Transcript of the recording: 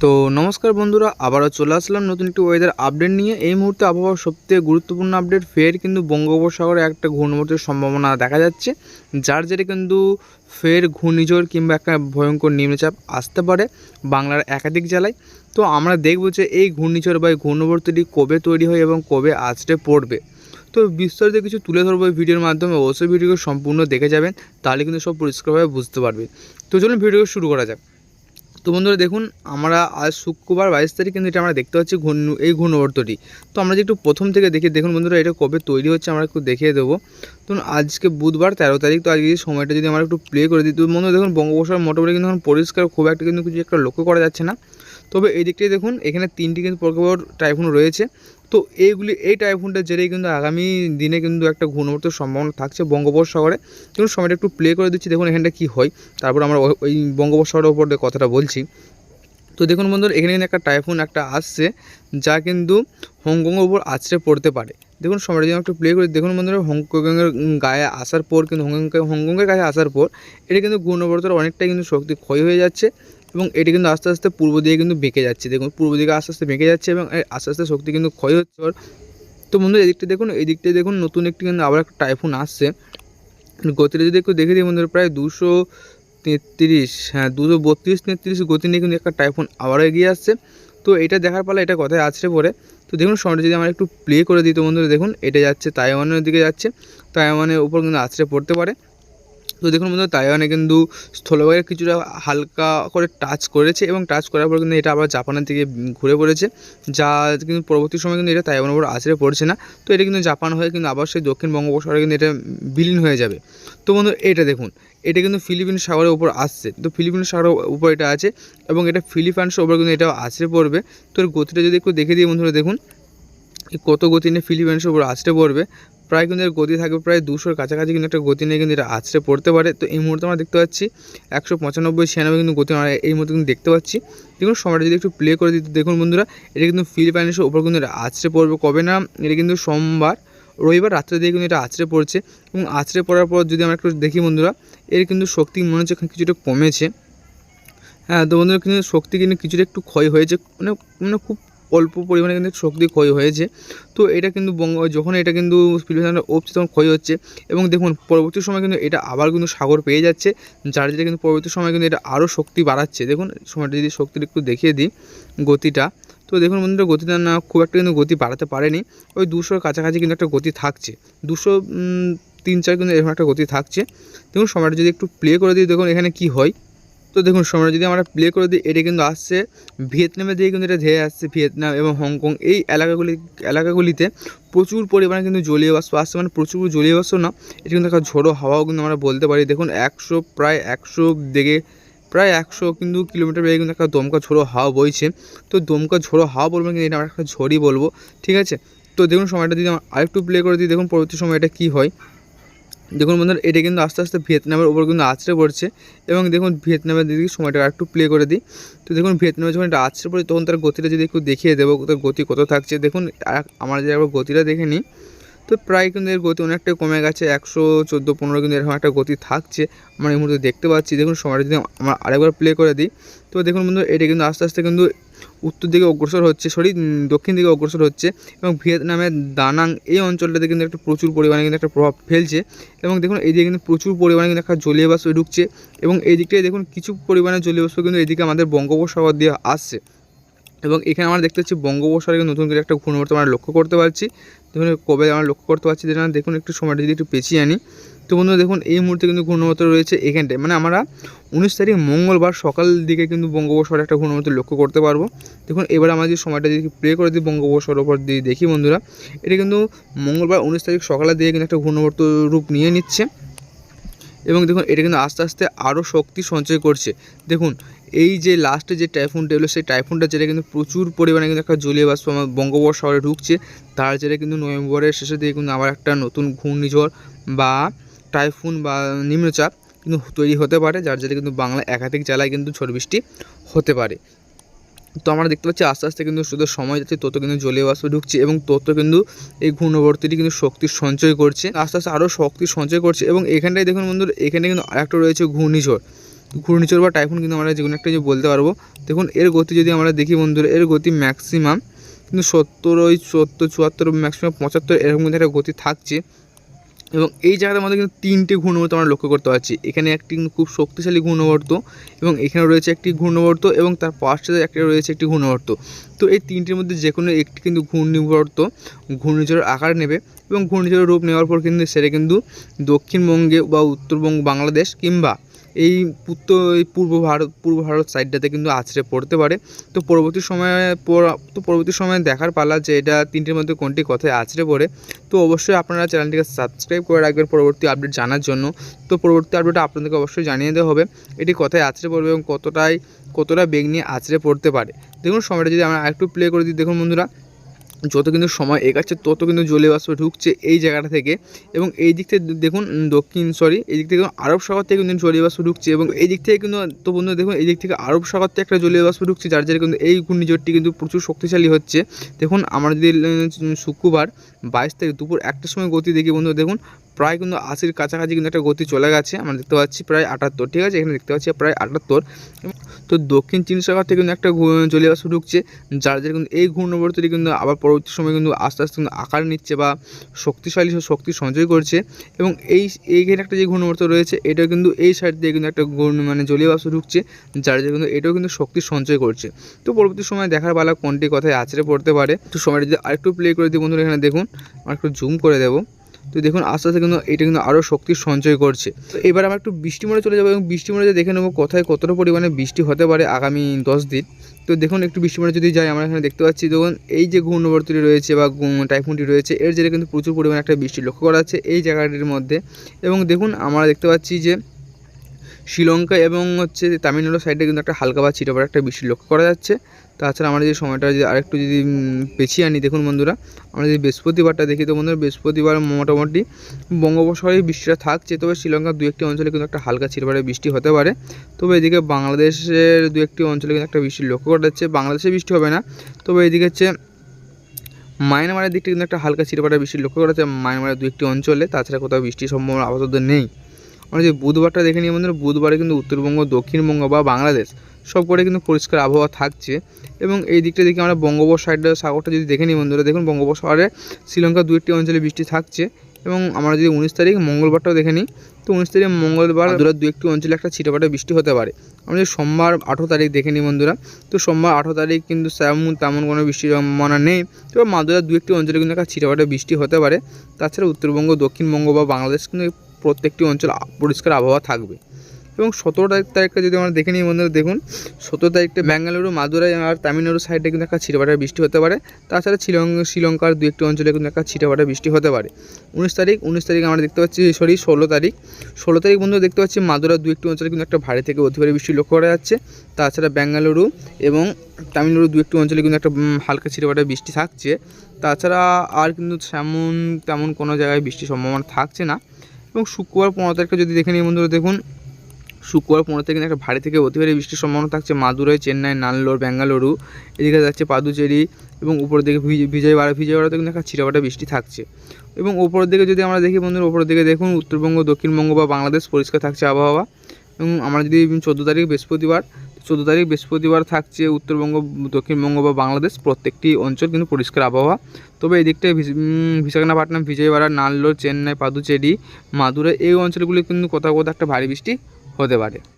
তো নমস্কার বন্ধুরা, আবারও চলে আসলাম নতুন একটি ওয়েদার আপডেট নিয়ে। এই মুহূর্তে আবহাওয়ার সবথেকে গুরুত্বপূর্ণ আপডেট, ফের কিন্তু বঙ্গোপসাগরে একটা ঘূর্ণিঝড়ের সম্ভাবনা দেখা যাচ্ছে, যার জেরে কিন্তু ফের ঘূর্ণিঝড় কিংবা একটা ভয়ঙ্কর নিম্নচাপ আসতে পারে বাংলার একাধিক জেলায়। তো আমরা দেখব যে এই ঘূর্ণিঝড় বা ঘূর্ণিবর্তটি কবে তৈরি হয় এবং কবে আছড়ে পড়বে। তো বিস্তারিত কিছু তুলে ধরবো এই ভিডিওর মাধ্যমে, অবশ্যই ভিডিওকে সম্পূর্ণ দেখে যাবেন, তাহলে কিন্তু সব পরিষ্কারভাবে বুঝতে পারবে। তো চলুন ভিডিও শুরু করা যাক। তো বন্ধুরা দেখুন, আমরা আজ শুক্রবার 22 তারিখ, কিন্তু এটা আমরা দেখতে পাচ্ছি এই ঘূর্ণিবর্তটি। তো আমরা যে একটু প্রথম থেকে দেখি, দেখুন বন্ধুরা এটা কবে তৈরি হচ্ছে আমরা একটু দেখিয়ে দেবো। তো আজকে বুধবার 13 তারিখ। তো আজকে সময়টা যদি আমরা একটু প্লে করে দিই, তো বন্ধুরা দেখুন বঙ্গোপসাগর মোটামুটি কিন্তু এখন পরিষ্কার, খুব একটা কিন্তু কিছু একটা লক্ষ্য করা যাচ্ছে না। তবে এই দিকটাই দেখুন, এখানে 3টি কিন্তু প্রখর টাইফুন রয়েছে। তো এই টাইফুনটার জেরেই কিন্তু আগামী দিনে কিন্তু একটা ঘূর্ণিঝড়ের সম্ভাবনা থাকছে বঙ্গোপসাগরে। দেখুন সময়টা একটু প্লে করে দিচ্ছি, দেখুন এখানটা কী হয়, তারপর আমরা ওই বঙ্গোপসাগরের উপর কথাটা বলছি। তো দেখুন বন্ধুরা, এখানে কিন্তু একটা টাইফুন আসছে, যা কিন্তু হংকংয়ের উপর আছড়ে পড়তে পারে। দেখুন সময়টা যদি একটু প্লে করি, দেখুন বন্ধুরা হংকংয়ের গায়ে আসার পর কিন্তু হংকংয়ের কাছে আসার পর এটা কিন্তু ঘূর্ণিঝড়ের অনেকটাই কিন্তু শক্তি ক্ষয় হয়ে যাচ্ছে, এবং এটি কিন্তু আস্তে আস্তে পূর্ব দিকে কিন্তু বেঁকে যাচ্ছে। দেখুন পূর্ব দিকে আস্তে আস্তে বেঁকে যাচ্ছে এবং আস্তে আস্তে শক্তি কিন্তু ক্ষয় হচ্ছে। তো বন্ধুরা এই দিকটা দেখুন নতুন একটি কিন্তু আবার একটা টাইফুন আসছে। গতিটা যদি একটু দেখে দিই বন্ধুরা, প্রায় 233, হ্যাঁ 232-33 গতি নিয়ে কিন্তু একটা টাইফুন আবার এগিয়ে আসছে। তো এটা দেখার পালা এটা কথায় আছড়ে পড়ে। তো দেখুন সময়টা যদি আমরা একটু প্লে করে দিই, তো বন্ধুরা দেখুন এটা যাচ্ছে তাইওয়ানের দিকে যাচ্ছে, তাইওয়ানের উপর কিন্তু আছড়ে পড়তে পারে। তো দেখুন বন্ধুরা, তাইওয়ানে কিন্তু স্থলভাগে কিছুটা হালকা করে টাচ করেছে, এবং টাচ করার পর কিন্তু এটা আবার জাপানের দিকে ঘুরে পড়েছে, যা কিন্তু পরবর্তী সময় কিন্তু এটা তাইওয়ানের উপর আছড়ে পড়ছে না। তো এটা কিন্তু জাপান হয়ে কিন্তু আবার সেই দক্ষিণ বঙ্গোপসাগরে কিন্তু এটা বিলীন হয়ে যাবে। তো বন্ধুরা এটা দেখুন, এটা কিন্তু ফিলিপিন সাগরের উপর আসছে। তো ফিলিপিন সাগরের উপর এটা আছে, এবং এটা ফিলিপাইন্সের উপর কিন্তু এটা আছড়ে পড়বে। তো এর গতিটা যদি একটু দেখে দিই বন্ধুরা, দেখুন কত গতি নিয়ে ফিলিপাইন্সের উপর আছড়ে পড়বে। প্রায় কিন্তু এর গতি থাকবে প্রায় 200-র কাছাকাছি কিন্তু একটা গতি নিয়ে কিন্তু এটা আছড়ে পড়তে পারে। তো এই মুহূর্তে আমরা দেখতে পাচ্ছি 195-96 কিন্তু গতি আমরা এই মুহূর্তে কিন্তু দেখতে পাচ্ছি। দেখুন সময়টা যদি একটু প্লে করে দিতে, দেখুন বন্ধুরা এটা কিন্তু ফিলিপাইন্সের উপর কিন্তু এটা আছড়ে পড়বে কবে না, এটা কিন্তু রবিবার রাত্রে দিয়ে কিন্তু এটা আছড়ে পড়ছে। এবং আছড়ে পড়ার পর যদি আমরা একটু দেখি বন্ধুরা, এর কিন্তু শক্তি মনে হচ্ছে কিছুটা কমেছে। হ্যাঁ, তো বন্ধুরা কিন্তু শক্তি কিন্তু কিছুটা একটু ক্ষয় হয়েছে, মানে মানে খুব অল্প পরিমাণে কিন্তু শক্তি ক্ষয় হয়েছে। তো এটা কিন্তু যখন এটা কিন্তু ফিলিপাইন্সে উঠছে তখন ক্ষয় হচ্ছে, এবং দেখুন পরবর্তী সময় কিন্তু এটা আবার কিন্তু সাগর পেয়ে যাচ্ছে, যার জন্য কিন্তু পরবর্তী সময় কিন্তু এটা আরও শক্তি বাড়াচ্ছে। দেখুন সময়টা যদি শক্তিটা একটু দেখিয়ে দিই গতিটা, তো দেখুন বন্ধুরা গতিটা না খুব একটা কিন্তু গতি বাড়াতে পারেনি, ওই 200-র কাছাকাছি কিন্তু একটা গতি থাকছে, 203-4 কিন্তু এরকম একটা গতি থাকছে। দেখুন সময়টা যদি একটু প্লে করে দিই, দেখুন এখানে কি হয়। তো দেখুন সময়টা যদি আমরা প্লে করে দিই, এটা কিন্তু আসছে ভিয়েতনামের দিকে কিন্তু এটা ধেয়ে আসছে। ভিয়েতনাম এবং হংকং এই এলাকাগুলিতে প্রচুর পরিমাণে কিন্তু জলীয় বাষ্প আসছে, মানে প্রচুর জলীয় বাষ্প না, এটা কিন্তু একটা ঝোড়ো হাওয়াও কিন্তু আমরা বলতে পারি। দেখুন প্রায় 100 দিকে প্রায় 100 কিন্তু কিলোমিটার বেগে কিন্তু একটা দমকা ঝোড়ো হাওয়া বইছে। তো দমকা ঝোড়ো হাওয়া বলবো কিন্তু এটা আমরা একটা ঝড়ই বলবো, ঠিক আছে। তো দেখুন সময়টা যদি আমরা আরেকটু প্লে করে দিই, দেখুন পরবর্তী সময় এটা কী হয়। দেখুন বন্ধুরা এটা কিন্তু আস্তে আস্তে ভিয়েতনামের উপর কিন্তু আছড়ে পড়ছে, এবং দেখুন ভিয়েতনামের দিকে সময়টা একটু প্লে করে দিই। তো দেখুন ভিয়েতনামে যখন এটা আছড়ে পড়ে, তখন তার গতিটা যদি একটু দেখিয়ে দেবো, তার গতি কত থাকছে। দেখুন আমরা যদি একবার গতিটা দেখে নিই, তো প্রায় কিন্তু এর গতি অনেকটাই কমে গেছে, 114-15 কিন্তু এরকম একটা গতি থাকছে আমরা এই মুহূর্তে দেখতে পাচ্ছি। দেখুন সময়টা যদি আমরা আরেকবার প্লে করে দিই, তো দেখুন বন্ধু এটা কিন্তু আস্তে আস্তে কিন্তু উত্তর দিকে অগ্রসর হচ্ছে, দক্ষিণ দিকে অগ্রসর হচ্ছে, এবং ভিয়েতনামের দানাং এই অঞ্চলটাতে কিন্তু একটা প্রচুর পরিমাণে কিন্তু একটা প্রভাব ফেলছে। এবং দেখুন এইদিকে কিন্তু প্রচুর পরিমাণে কিন্তু একটা জলীয় বাষ্প ঢুকছে, এবং এই দিকটায় দেখুন কিছু পরিমাণে জলীয় বাষ্প কিন্তু এদিকে আমাদের বঙ্গোপসাগর দিয়ে আসছে। এবং এখানে আমরা দেখতে পাচ্ছি বঙ্গোপসাগরে নতুন করে একটা ঘূর্ণিঝড় আমরা লক্ষ্য করতে পারছি। দেখুন কবে আমরা লক্ষ্য করতে পারছি যেটা দেখুন একটু সময়টা যদি একটু পেছিয়ে আনি, তো বন্ধুরা দেখুন এই মুহূর্তে কিন্তু ঘূর্ণিঝড় রয়েছে এখানটায়, মানে আমরা 19 তারিখ মঙ্গলবার সকাল দিকে কিন্তু বঙ্গোপসাগরে একটা ঘূর্ণিঝড় লক্ষ্য করতে পারবো। দেখুন এবার আমরা যদি সময়টা যদি প্লে করে দিই বঙ্গোপসাগরের উপর দিয়ে দেখি বন্ধুরা, এটা কিন্তু মঙ্গলবার 19 তারিখ সকালের দিকে কিন্তু একটা ঘূর্ণিঝড় রূপ নিয়ে নিচ্ছে, এবং দেখুন এটা কিন্তু আস্তে আস্তে আরও শক্তি সঞ্চয় করছে। দেখুন এই যে লাস্টে যে টাইফুনটা এলো, সেই টাইফুনটা যেটা কিন্তু প্রচুর পরিমাণে কিন্তু একটা জলীয় বাষ্প আমার বঙ্গোপসাগরে ঢুকছে, তার জেরে কিন্তু নভেম্বরের শেষের দিকে কিন্তু আবার একটা নতুন ঘূর্ণিঝড় বা টাইফুন বা নিম্নচাপ কিন্তু তৈরি হতে পারে, যার জেরে কিন্তু বাংলা একাধিক জেলায় কিন্তু ঝড় বৃষ্টি হতে পারে। তো আমরা দেখতে পাচ্ছি আস্তে আস্তে কিন্তু শুধু সময় যাচ্ছে তত কিন্তু জলীয় বাষ্প ঢুকছে, এবং তত কিন্তু এই ঘূর্ণিবর্তটি কিন্তু শক্তির সঞ্চয় করছে, আস্তে আস্তে আরও শক্তি সঞ্চয় করছে। এবং এখানটায় দেখুন বন্ধুরা, এখানে কিন্তু আরেকটা রয়েছে ঘূর্ণিঝড়, ঘূর্ণিঝড় বা টাইফুন কিন্তু আমরা যে কোনো একটা যে বলতে পারবো। দেখুন এর গতি যদি আমরা দেখি বন্ধুরা, এর গতি ম্যাক্সিমাম কিন্তু 70, 74, ম্যাক্সিমাম 75 এরকম কিন্তু একটা গতি থাকছে। এবং এই জায়গাটার মধ্যে কিন্তু 3টে ঘূর্ণিবর্ত আমরা লক্ষ্য করতে পারছি। এখানে একটি কিন্তু খুব শক্তিশালী ঘূর্ণিবর্ত এবং এখানে রয়েছে একটি ঘূর্ণিবর্ত এবং তার পাশে একটা রয়েছে একটি ঘূর্ণিবর্ত। তো এই 3টির মধ্যে যে কোনো একটি কিন্তু ঘূর্ণিবর্ত ঘূর্ণিঝড়ের আকার নেবে এবং ঘূর্ণিঝড়ের রূপ নেওয়ার পর কিন্তু সেটা কিন্তু দক্ষিণবঙ্গে বা উত্তরবঙ্গ বাংলাদেশ কিংবা এই পূর্ব ভারত সাইডটাতে কিন্তু আছড়ে পড়তে পারে। তো পরবর্তী সময়ে দেখার পালা যে এটা 3টির মধ্যে কোনটি কোথায় আছড়ে পড়ে। তো অবশ্যই আপনারা চ্যানেলটিকে সাবস্ক্রাইব করে রাখবেন পরবর্তী আপডেট জানার জন্য। তো পরবর্তী আপডেটে আপনাদেরকে অবশ্যই জানিয়ে দেওয়া হবে এটি কোথায় আছড়ে পড়বে এবং কতটা বেগ নিয়ে আছড়ে পড়তে পারে। দেখুন সময়টা যদি আমরা আরেকটু প্লে করে দিই, দেখুন বন্ধুরা যত কিন্তু সময় এগাচ্ছে তত কিন্তু জলীয় বাষ্প ঢুকছে এই জায়গাটা থেকে এবং এই দিক থেকে দেখুন এই দিক থেকে আরব সাগর থেকে কিন্তু জলীয় বাষ্প ঢুকছে এবং এই দিক থেকে কিন্তু তো বন্ধুরা দেখুন এই দিক থেকে আরব সাগর থেকে একটা জলীয় বাষ্প ঢুকছে, যার জন্য কিন্তু এই ঘূর্ণিঝড়টি কিন্তু প্রচুর শক্তিশালী হচ্ছে। দেখুন আমরা যদি শুক্রবার 22 তারিখ দুপুর 1টার সময় গতি দেখি বন্ধুরা, দেখুন প্রায় কিন্তু 80-র কাছাকাছি কিন্তু একটা গতি চলে গেছে। আমরা দেখতে পাচ্ছি প্রায় 78, ঠিক আছে, এখানে দেখতে পাচ্ছি প্রায় 78। তো দক্ষিণ চীন সাগর থেকে কিন্তু একটা জলীয় বাষ্প ঢুকছে, যার জন্য কিন্তু এই ঘূর্ণিবর্তটি কিন্তু আবার পরবর্তী সময় কিন্তু আস্তে আস্তে কিন্তু আকার নিচ্ছে বা শক্তি সঞ্চয় করছে। এবং এইখানে একটা যে ঘূর্ণিবর্ত রয়েছে এটাও কিন্তু এই সাইড দিয়ে কিন্তু একটা জলীয় বাষ্প ঢুকছে, যার জন্য কিন্তু এটাও কিন্তু শক্তি সঞ্চয় করছে। তো পরবর্তী সময় দেখার পালা কোনটি কথায় আছড়ে পড়তে পারে। তো সময়টা যদি আরেকটু প্লে করে দিই বন্ধুরা, এখানে দেখুন আমরা একটু জুম করে দেবো। তো দেখুন আস্তে আস্তে কিন্তু এটা কিন্তু আরও শক্তি সঞ্চয় করছে। তো এবার আমরা একটু বৃষ্টি মোড়ে চলে যাবো এবং বৃষ্টি মোড়ে দেখে নেবো কোথায় কতটা পরিমাণে বৃষ্টি হতে পারে আগামী 10 দিন। তো দেখুন একটু বৃষ্টি মোড়ে যদি যাই, আমরা এখানে দেখতে পাচ্ছি দেখুন এই যে ঘূর্ণিবর্তটি রয়েছে বা টাইফুনটি রয়েছে এর জেরে কিন্তু প্রচুর পরিমাণে একটা বৃষ্টি লক্ষ্য করা যাচ্ছে এই জায়গাটির মধ্যে। এবং দেখুন আমরা দেখতে পাচ্ছি যে শ্রীলঙ্কা এবং তামিলনাড়ু সাইডে কিন্তু একটা হালকা বা ছিটেফোঁটা একটা বৃষ্টি লক্ষ্য করা যাচ্ছে। তাছাড়া আমরা যদি সময়টা যদি আরেকটু যদি পেছিয়ে আনি, দেখুন বন্ধুরা আমরা যদি বৃহস্পতিবারটা দেখি, তো বন্ধুরা বৃহস্পতিবার মোটামুটি বঙ্গোপসাগরে বৃষ্টিটা থাকছে, তবে শ্রীলঙ্কার 2-1টি অঞ্চলে কিন্তু একটা হালকা ছিটেফোঁটা বৃষ্টি হতে পারে। তবে এদিকে বাংলাদেশের 2-1টি অঞ্চলে কিন্তু একটা বৃষ্টি লক্ষ্য করা যাচ্ছে। বাংলাদেশে বৃষ্টি হবে না, তবে এদিকে মায়ানমারের দিকটা কিন্তু একটা হালকা ছিটেফোঁটা বৃষ্টি লক্ষ্য করা যাচ্ছে মায়ানমারের 2-1টি অঞ্চলে। তাছাড়া কোথাও বৃষ্টির সম্ভাবনা আপাতত নেই। আমরা যে বুধবারটা দেখে নিই বন্ধুরা, বুধবারে কিন্তু উত্তরবঙ্গ, দক্ষিণবঙ্গ বা বাংলাদেশ সব করে কিন্তু পরিষ্কার আবহাওয়া থাকছে। এবং এই দিকটা দেখি আমরা সাগরটা যদি দেখে নিই বন্ধুরা, দেখুন বঙ্গোপসাগরে শ্রীলঙ্কার 2-1টি অঞ্চলে বৃষ্টি থাকছে। এবং আমরা যদি 19 তারিখ মঙ্গলবারটাও দেখে নিই, তো 19 তারিখ মঙ্গলবার 2-1টি অঞ্চলে একটা ছিটেফোঁটা বৃষ্টি হতে পারে। আমরা যদি সোমবার 18 তারিখ দেখে নিই বন্ধুরা, তো সোমবার 18 তারিখ কিন্তু তেমন কোনো বৃষ্টির সম্ভাবনা নেই, তবে মাদুরার 2-1টি অঞ্চলে কিন্তু একটা ছিটেফোঁটা বৃষ্টি হতে পারে। তাছাড়া উত্তরবঙ্গ, দক্ষিণবঙ্গ বা বাংলাদেশ কিন্তু প্রত্যেকটি অঞ্চল পরিষ্কার আবহাওয়া থাকবে। এবং 17 তারিখটা যদি আমরা দেখে নিই বন্ধুরা, দেখুন 17 তারিখটা বেঙ্গালুরু, মাদুরাই আর তামিলনাড়ু সাইডে কিন্তু একটা ছিটেফোঁটা বৃষ্টি হতে পারে। তাছাড়া শ্রীলঙ্কার 2-1টি অঞ্চলে কিন্তু একটা ছিটেফোঁটা বৃষ্টি হতে পারে। 19 তারিখ আমরা দেখতে পাচ্ছি 16 তারিখ বন্ধুরা দেখতে পাচ্ছি মাদুরার 2-1টি অঞ্চলে কিন্তু একটা ভারী থেকে অতি ভারী বৃষ্টি লক্ষ্য করা যাচ্ছে। তাছাড়া বেঙ্গালুরু এবং তামিলনাড়ু 2-1টি অঞ্চলে কিন্তু একটা হালকা ছিটেফোঁটা বৃষ্টি থাকছে। তাছাড়া আর কিন্তু তেমন কোনো জায়গায় বৃষ্টির সম্ভাবনা থাকছে না। এবং শুক্রবার 15 তারিখে যদি দেখে নিই বন্ধুরা, দেখুন শুক্রবার 15 তারিখে একটা ভারী থেকে অতি ভারী বৃষ্টির সম্ভাবনা থাকছে মাদুরাই, চেন্নাই, নাল্লোর, বেঙ্গালুরু, এদিকে যাচ্ছে পাদুচেরি এবং উপরের দিকে বিজয়ওয়াড়াতে কিন্তু একটা ছিটেফোঁটা বৃষ্টি থাকছে। এবং ওপরের দিকে যদি আমরা দেখি বন্ধুরা, ওপরের দিকে দেখুন উত্তরবঙ্গ, দক্ষিণবঙ্গ বা বাংলাদেশ পরিষ্কার থাকছে আবহাওয়া। এবং আমরা যদি 14 তারিখ বৃহস্পতিবার থাকছে উত্তরবঙ্গ, দক্ষিণবঙ্গ বা বাংলাদেশ প্রত্যেকটি অঞ্চল কিন্তু পরিষ্কার আবহাওয়া। তবে এই দিকটায় বিশাখাপত্তনম, বিজয়ওয়াড়া, নাল্লোর, চেন্নাই, পাদুচেরি, মাদুরাই এই অঞ্চলগুলি কিন্তু কোথাও একটা ভারী বৃষ্টি হতে পারে।